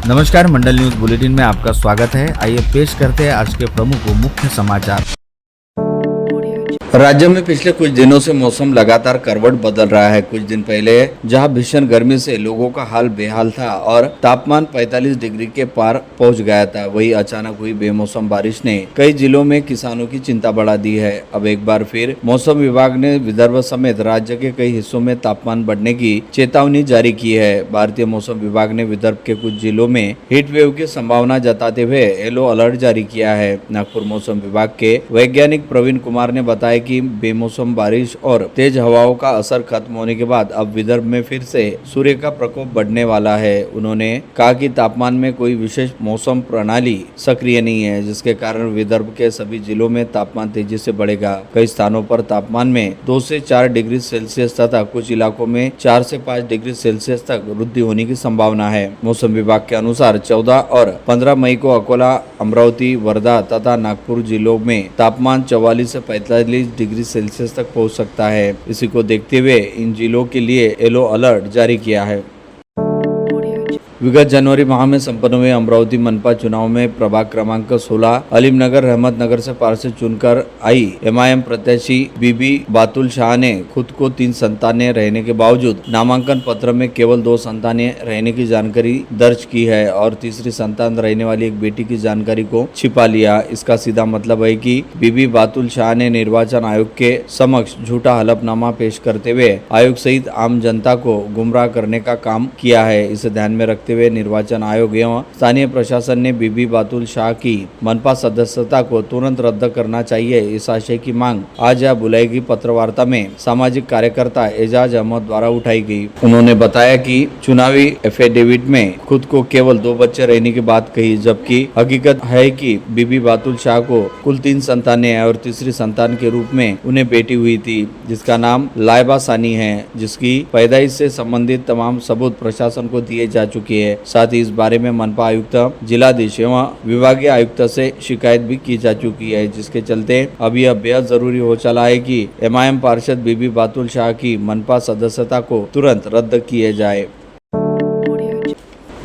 नमस्कार, मंडल news bulletin में आपका स्वागत है। आइए पेश करते हैं आज के प्रमुख मुख्य समाचार। राज्य में पिछले कुछ दिनों से मौसम लगातार करवट बदल रहा है। कुछ दिन पहले जहां भीषण गर्मी से लोगों का हाल बेहाल था और तापमान 45 डिग्री के पार पहुंच गया था, वहीं अचानक हुई बेमौसम बारिश ने कई जिलों में किसानों की चिंता बढ़ा दी है। अब एक बार फिर मौसम विभाग ने विदर्भ समेत राज्य के कई हिस्सों में तापमान बढ़ने की चेतावनी जारी की है। भारतीय मौसम विभाग ने विदर्भ के कुछ जिलों में हीट वेव की संभावना जताते हुए येलो अलर्ट जारी किया है। नागपुर मौसम विभाग के वैज्ञानिक प्रवीण कुमार ने बताया कि बेमौसम बारिश और तेज हवाओं का असर खत्म होने के बाद अब विदर्भ में फिर से सूर्य का प्रकोप बढ़ने वाला है। उन्होंने कहा कि तापमान में कोई विशेष मौसम प्रणाली सक्रिय नहीं है, जिसके कारण विदर्भ के सभी जिलों में तापमान तेजी से बढ़ेगा। कई स्थानों पर तापमान में 2 से 4 डिग्री सेल्सियस तथा कुछ इलाकों में 4 से 5 डिग्री सेल्सियस तक वृद्धि होने की संभावना है। मौसम विभाग के अनुसार 14 और 15 मई को अकोला, अमरावती, वर्धा तथा नागपुर जिलों में तापमान 44 से 45 डिग्री सेल्सियस तक पहुंच सकता है। इसी को देखते हुए इन जिलों के लिए येलो अलर्ट जारी किया है। विगत जनवरी माह में संपन्न हुए अमरावती मनपा चुनाव में प्रभाग क्रमांक 16 अलीमनगर रहमतनगर से पार्षद चुनकर आई एमआईएम प्रत्याशी बीबी बातुल शाह ने खुद को 3 संतानें रहने के बावजूद नामांकन पत्र में केवल 2 संतानें रहने की जानकारी दर्ज की है और तीसरी संतान रहने वाली एक बेटी की जानकारी को छिपा लिया। इसका सीधा मतलब है कि बीबी बातुल शाह ने निर्वाचन आयोग के समक्ष झूठा हलफनामा पेश करते हुए आयोग सहित आम जनता को गुमराह करने का काम किया है। इसे ध्यान में रखते हुए निर्वाचन आयोग एवं स्थानीय प्रशासन ने बीबी बातुल शाह की मनपा सदस्यता को तुरंत रद्द करना चाहिए। इस आशय की मांग आज यह बुलाई गई पत्रवार्ता में सामाजिक कार्यकर्ता एजाज अहमद द्वारा उठाई गई। उन्होंने बताया कि चुनावी एफिडेविट में खुद को केवल 2 बच्चे रहने की बात कही, जबकि हकीकत है कि बीबी बातुल शाह को कुल 3 संतानें हैं और तीसरी संतान के रूप में उन्हें बेटी हुई थी, जिसका नाम लाइबा सानी है, जिसकी पैदाइश से संबंधित तमाम सबूत प्रशासन को दिए जा चुके हैं। साथ ही इस बारे में मनपा आयुक्त, जिलाधीश एवं विभागीय आयुक्त से शिकायत भी की जा चुकी है, जिसके चलते अब यह बेहद जरूरी हो चला है कि एमआईएम पार्षद बीबी बातुल शाह की मनपा सदस्यता को तुरंत रद्द किए जाए।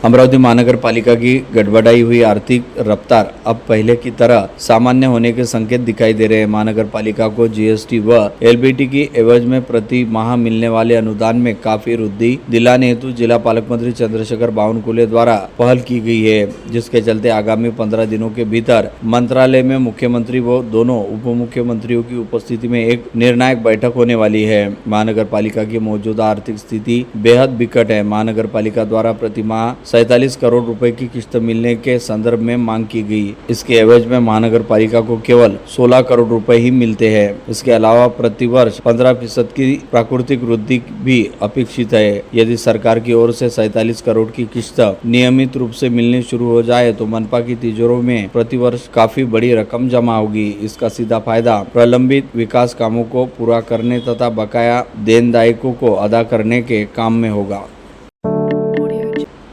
अमरावती महानगर पालिका की गड़बड़ाई हुई आर्थिक रफ्तार अब पहले की तरह सामान्य होने के संकेत दिखाई दे रहे हैं। महानगर पालिका को जीएसटी व एलबीटी की एवज में प्रति माह मिलने वाले अनुदान में काफी वृद्धि दिलाने हेतु जिला पालक मंत्री चंद्रशेखर बावनकुले द्वारा पहल की गई है, जिसके चलते आगामी 15 दिनों के भीतर मंत्रालय में मुख्यमंत्री व दोनों उप मुख्यमंत्रियों की उपस्थिति में एक निर्णायक बैठक होने वाली है। महानगर पालिका की मौजूदा आर्थिक स्थिति बेहद बिकट है। महानगर पालिका द्वारा प्रति माह 47 करोड़ रुपए की किस्त मिलने के संदर्भ में मांग की गई। इसके एवज में महानगर पालिका को केवल 16 करोड़ रुपए ही मिलते हैं। इसके अलावा प्रति वर्ष 15% की प्राकृतिक वृद्धि भी अपेक्षित है। यदि सरकार की ओर से 47 करोड़ की किस्त नियमित रूप से मिलनी शुरू हो जाए तो मनपा की तिजोरों में प्रति वर्ष काफी बड़ी रकम जमा होगी। इसका सीधा फायदा प्रलंबित विकास कामों को पूरा करने तथा बकाया देनदायकों को अदा करने के काम में होगा।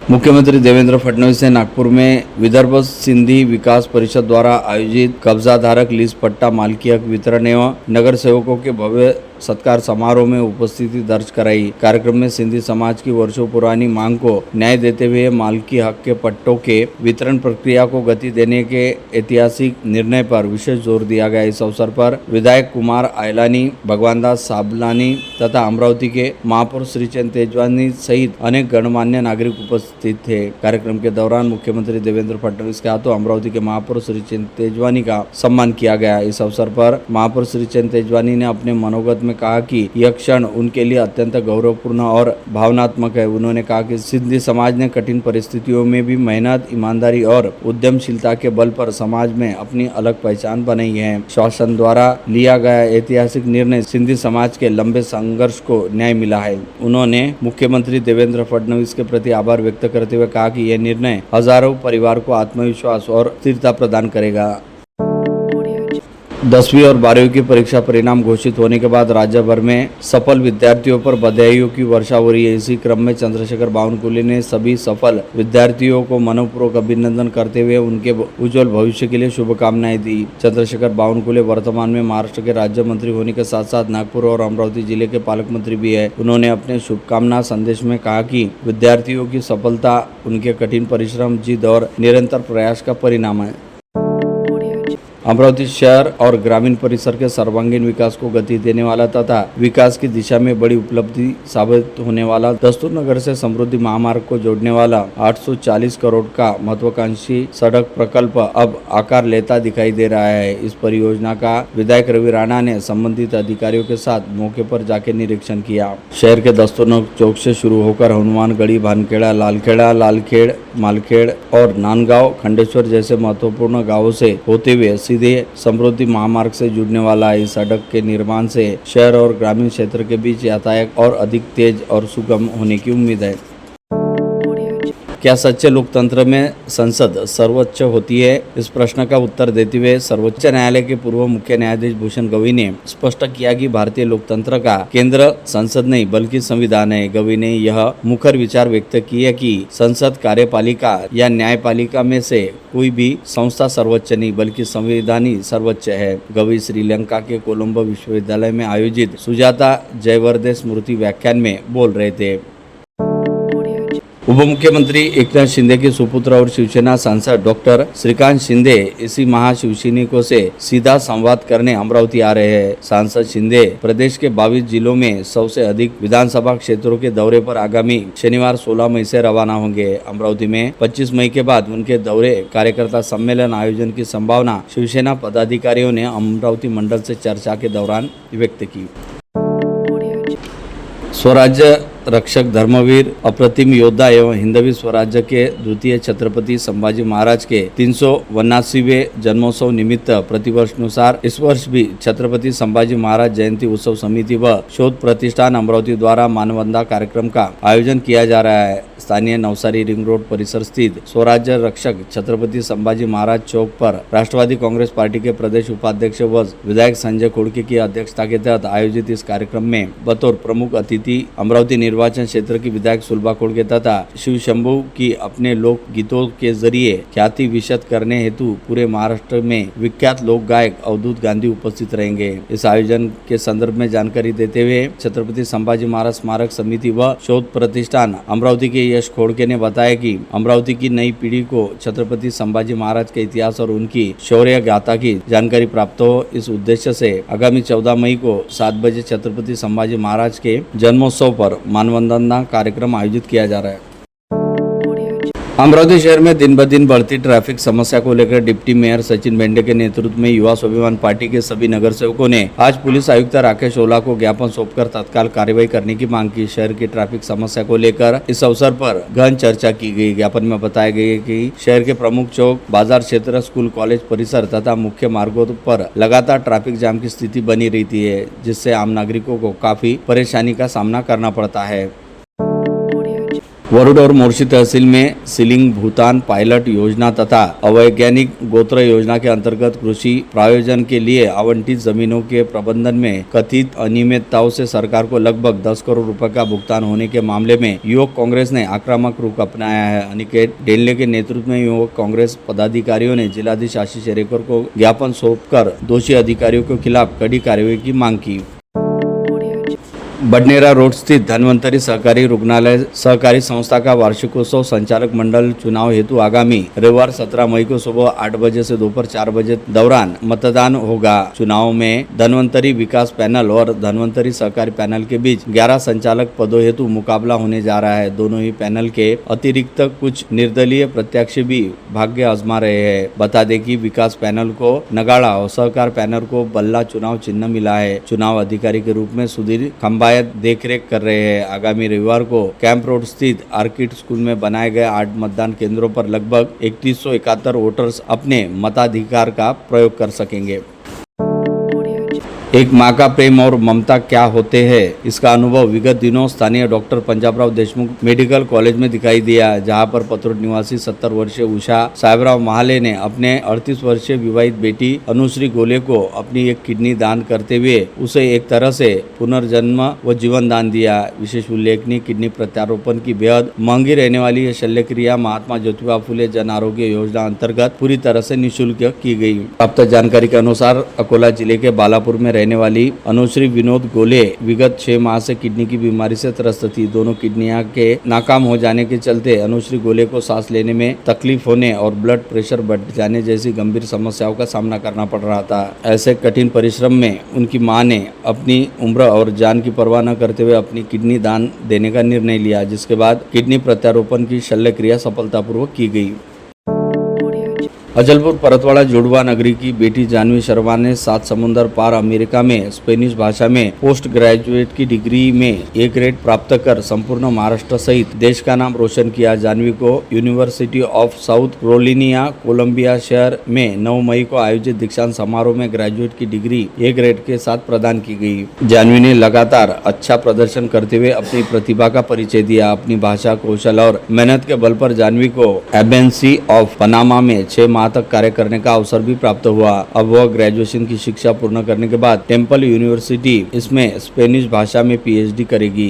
मुख्यमंत्री देवेंद्र फडणवीस ने नागपुर में विदर्भ सिंधी विकास परिषद द्वारा आयोजित कब्जा धारक लीज पट्टा मालकी हक वितरण एवं नगर सेवकों के भव्य सत्कार समारोह में उपस्थिति दर्ज कराई। कार्यक्रम में सिंधी समाज की वर्षों पुरानी मांग को न्याय देते हुए मालकी हक के पट्टों के वितरण प्रक्रिया को गति देने के ऐतिहासिक निर्णय पर विशेष जोर दिया गया। इस अवसर पर विधायक कुमार आयलानी, भगवानदास साबलानी तथा अमरावती के महापौर श्रीचंद तेजवानी सहित अनेक गणमान्य नागरिक उपस्थित थे। कार्यक्रम के दौरान मुख्यमंत्री देवेंद्र फडणवीस के हाथों अमरावती के महापौर श्रीचंद तेजवानी का सम्मान किया गया। इस अवसर पर महापौर श्रीचंद तेजवानी ने अपने मनोगत में कहा कि यह क्षण उनके लिए अत्यंत गौरवपूर्ण और भावनात्मक है। उन्होंने कहा कि सिंधी समाज ने कठिन परिस्थितियों में भी मेहनत, ईमानदारी और उद्यमशीलता के बल पर समाज में अपनी अलग पहचान बनाई है। शासन द्वारा लिया गया ऐतिहासिक निर्णय सिंधी समाज के लंबे संघर्ष को न्याय मिला है। उन्होंने मुख्यमंत्री देवेंद्र फडणवीस के प्रति आभार व्यक्त करते हुए कहा कि यह निर्णय हजारों परिवार को आत्मविश्वास और स्थिरता प्रदान करेगा। 10वीं और 12वीं की परीक्षा परिणाम घोषित होने के बाद राज्य भर में सफल विद्यार्थियों पर बधाइयों की वर्षा हो रही है। इसी क्रम में चंद्रशेखर बावनकुले ने सभी सफल विद्यार्थियों को मनपूर्वक अभिनंदन करते हुए उनके उज्जवल भविष्य के लिए शुभकामनाएं दी। चंद्रशेखर बावनकुले वर्तमान में महाराष्ट्र के राज्य मंत्री होने के साथ साथ नागपुर और अमरावती जिले के पालक मंत्री भी है। उन्होंने अपने शुभकामना संदेश में कहा कि विद्यार्थियों की सफलता उनके कठिन परिश्रम, जिद और निरंतर प्रयास का परिणाम है। अमरावती शहर और ग्रामीण परिसर के सर्वांगीण विकास को गति देने वाला तथा विकास की दिशा में बड़ी उपलब्धि साबित होने वाला दस्तूर नगर से समृद्धि महामार्ग को जोड़ने वाला 840 करोड़ का महत्वाकांक्षी सड़क प्रकल्प अब आकार लेता दिखाई दे रहा है। इस परियोजना का विधायक रवि राणा ने संबंधित अधिकारियों के साथ मौके पर जाकर निरीक्षण किया। शहर के दस्तूर नगर चौक से शुरू होकर हनुमानगढ़ी, भानखेड़ा, लालखेड़, मालखेड़ और नांदगांव, खंडेश्वर जैसे महत्वपूर्ण गांवों से होते हुए सीधे समृद्धि महामार्ग से जुड़ने वाला इस सड़क के निर्माण से शहर और ग्रामीण क्षेत्र के बीच यातायात और अधिक तेज और सुगम होने की उम्मीद है। क्या सच्चे लोकतंत्र में संसद सर्वोच्च होती है? इस प्रश्न का उत्तर देते हुए सर्वोच्च न्यायालय के पूर्व मुख्य न्यायाधीश भूषण गवई ने स्पष्ट किया कि भारतीय लोकतंत्र का केंद्र संसद नहीं बल्कि संविधान है। गवई ने यह मुखर विचार व्यक्त किया कि संसद, कार्यपालिका या न्यायपालिका में से कोई भी संस्था सर्वोच्च नहीं बल्कि संविधान ही सर्वोच्च है। गवई श्रीलंका के कोलंबो विश्वविद्यालय में आयोजित सुजाता जयवर्धने स्मृति व्याख्यान में बोल रहे थे। उप मुख्यमंत्री एकनाथ शिंदे के सुपुत्र और शिवसेना सांसद डॉक्टर श्रीकांत शिंदे इसी माह शिवसैनिकों से सीधा संवाद करने अमरावती आ रहे हैं। सांसद शिंदे प्रदेश के 22 जिलों में 100 से अधिक विधानसभा क्षेत्रों के दौरे पर आगामी शनिवार 16 मई से रवाना होंगे। अमरावती में 25 मई के बाद उनके दौरे कार्यकर्ता सम्मेलन आयोजन की संभावना शिवसेना पदाधिकारियों ने अमरावती मंडल से चर्चा के दौरान व्यक्त की। स्वराज्य रक्षक, धर्मवीर, अप्रतिम योद्धा एवं हिंदवी स्वराज्य के द्वितीय छत्रपति संभाजी महाराज के 379वें जन्मोत्सव निमित्त प्रतिवर्षानुसार इस वर्ष भी छत्रपति संभाजी महाराज जयंती उत्सव समिति व शोध प्रतिष्ठान अमरावती द्वारा मानवंदना कार्यक्रम का आयोजन किया जा रहा है। स्थानीय नवसारी रिंग रोड परिसर स्थित स्वराज्य रक्षक छत्रपति संभाजी महाराज चौक पर राष्ट्रवादी कांग्रेस पार्टी के प्रदेश उपाध्यक्ष व विधायक संजय खोड़के की अध्यक्षता के तहत आयोजित इस कार्यक्रम में बतौर प्रमुख अतिथि अमरावती निर्वाचन क्षेत्र की विधायक सुलभा खोड़के तथा शिव शंभू की अपने लोक गीतों के जरिए ख्याति विशद करने हेतु पूरे महाराष्ट्र में विख्यात लोक गायक अवधूत गांधी उपस्थित रहेंगे। इस आयोजन के संदर्भ में जानकारी देते हुए छत्रपति संभाजी महाराज स्मारक समिति व शोध प्रतिष्ठान अमरावती के यश खोड़के ने बताया कि अमरावती की नई पीढ़ी को छत्रपति संभाजी महाराज के इतिहास और उनकी शौर्य गाथा की जानकारी प्राप्त हो, इस उद्देश्य से आगामी 14 मई को 7 बजे छत्रपति संभाजी महाराज के जन्मोत्सव पर मानवंदना कार्यक्रम आयोजित किया जा रहा है। अमरावती शहर में दिन ब दिन बढ़ती ट्रैफिक समस्या को लेकर डिप्टी मेयर सचिन बेंडे के नेतृत्व में युवा स्वाभिमान पार्टी के सभी नगर सेवकों ने आज पुलिस आयुक्त राकेश ओला को ज्ञापन सौंपकर तत्काल कार्रवाई करने की मांग की। शहर की ट्रैफिक समस्या को लेकर इस अवसर पर गहन चर्चा की गई। ज्ञापन में बताया गया कि शहर के प्रमुख चौक, बाजार क्षेत्र, स्कूल, कॉलेज परिसर तथा मुख्य मार्गों पर लगातार ट्रैफिक जाम की स्थिति बनी रहती है, जिससे आम नागरिकों को काफी परेशानी का सामना करना पड़ता है। वरुड और मोर्शी तहसील में सीलिंग भूतान पायलट योजना तथा अवैज्ञानिक गोत्र योजना के अंतर्गत कृषि प्रायोजन के लिए आवंटित जमीनों के प्रबंधन में कथित अनियमितताओं से सरकार को लगभग 10 करोड़ रुपए का भुगतान होने के मामले में युवक कांग्रेस ने आक्रामक रुख अपनाया है। अनिकेत डेनले के नेतृत्व में युवक कांग्रेस पदाधिकारियों ने जिलाधीश आशीष एरेकर को ज्ञापन सौंपकर दोषी अधिकारियों के खिलाफ कड़ी कार्रवाई की मांग की। बडनेरा रोड स्थित धन्वंतरी सहकारी रुग्णालय सहकारी संस्था का वार्षिकोत्सव संचालक मंडल चुनाव हेतु आगामी रविवार 17 मई को सुबह 8 बजे से दोपहर 4 बजे दौरान मतदान होगा। चुनाव में धन्वंतरी विकास पैनल और धन्वंतरी सहकारी पैनल के बीच 11 संचालक पदों हेतु मुकाबला होने जा रहा है। दोनों ही पैनल के अतिरिक्त कुछ निर्दलीय प्रत्याशी भी भाग्य आजमा रहे हैं। बता दें कि विकास पैनल को नगाड़ा और सहकार पैनल को बल्ला चुनाव चिन्ह मिला है। चुनाव अधिकारी के रूप में सुधीर खंबायत देखरेख कर रहे हैं। आगामी रविवार को कैंप रोड स्थित आर्किड स्कूल में बनाए गए 8 मतदान केंद्रों पर लगभग 3171 वोटर्स अपने मताधिकार का प्रयोग कर सकेंगे। एक माँ का प्रेम और ममता क्या होते हैं, इसका अनुभव विगत दिनों स्थानीय doctor Panjabrao Deshmukh medical college में दिखाई दिया, जहां पर पतरोड निवासी 70 वर्षीय उषा साहेबराव महाले ने अपने 38 वर्षीय विवाहित बेटी अनुश्री गोले को अपनी एक किडनी दान करते हुए उसे एक तरह से पुनर्जन्म व जीवन दान दिया। विशेष उल्लेखनीय किडनी प्रत्यारोपण की बेहद महंगी रहने वाली यह शल्य क्रिया महात्मा ज्योतिबा फुले जन आरोग्य योजना अंतर्गत पूरी तरह से निःशुल्क की गई। प्राप्त जानकारी के अनुसार अकोला जिले के बालापुर में रहने वाली अनुश्री विनोद गोले विगत 6 माह से किडनी की बीमारी से त्रस्त थी। दोनों किडनियां के नाकाम हो जाने के चलते अनुश्री गोले को सांस लेने में तकलीफ होने और ब्लड प्रेशर बढ़ जाने जैसी गंभीर समस्याओं का सामना करना पड़ रहा था। ऐसे कठिन परिश्रम में उनकी मां ने अपनी उम्र और जान की परवाह न करते हुए अपनी किडनी दान देने का निर्णय लिया, जिसके बाद किडनी प्रत्यारोपण की शल्य क्रिया सफलतापूर्वक की गई। अचलपुर परतवाड़ा जुड़वा नगरी की बेटी जानवी शर्मा ने 7 समुंदर पार अमेरिका में स्पेनिश भाषा में पोस्ट ग्रेजुएट की डिग्री में ए ग्रेड प्राप्त कर संपूर्ण महाराष्ट्र सहित देश का नाम रोशन किया। जानवी को university of South Carolina Columbia शहर में 9 मई को आयोजित दीक्षांत समारोह में ग्रेजुएट की डिग्री ए ग्रेड के साथ प्रदान की गई। जानवी ने लगातार अच्छा प्रदर्शन करते हुए अपनी प्रतिभा का परिचय दिया। अपनी भाषा कौशल और मेहनत के बल पर जानवी को एम्बेसी ऑफ पनामा में 6 माह तक कार्य करने का अवसर भी प्राप्त हुआ। अब वह ग्रेजुएशन की शिक्षा पूर्ण करने के बाद टेम्पल यूनिवर्सिटी इसमें स्पेनिश भाषा में पीएचडी करेगी।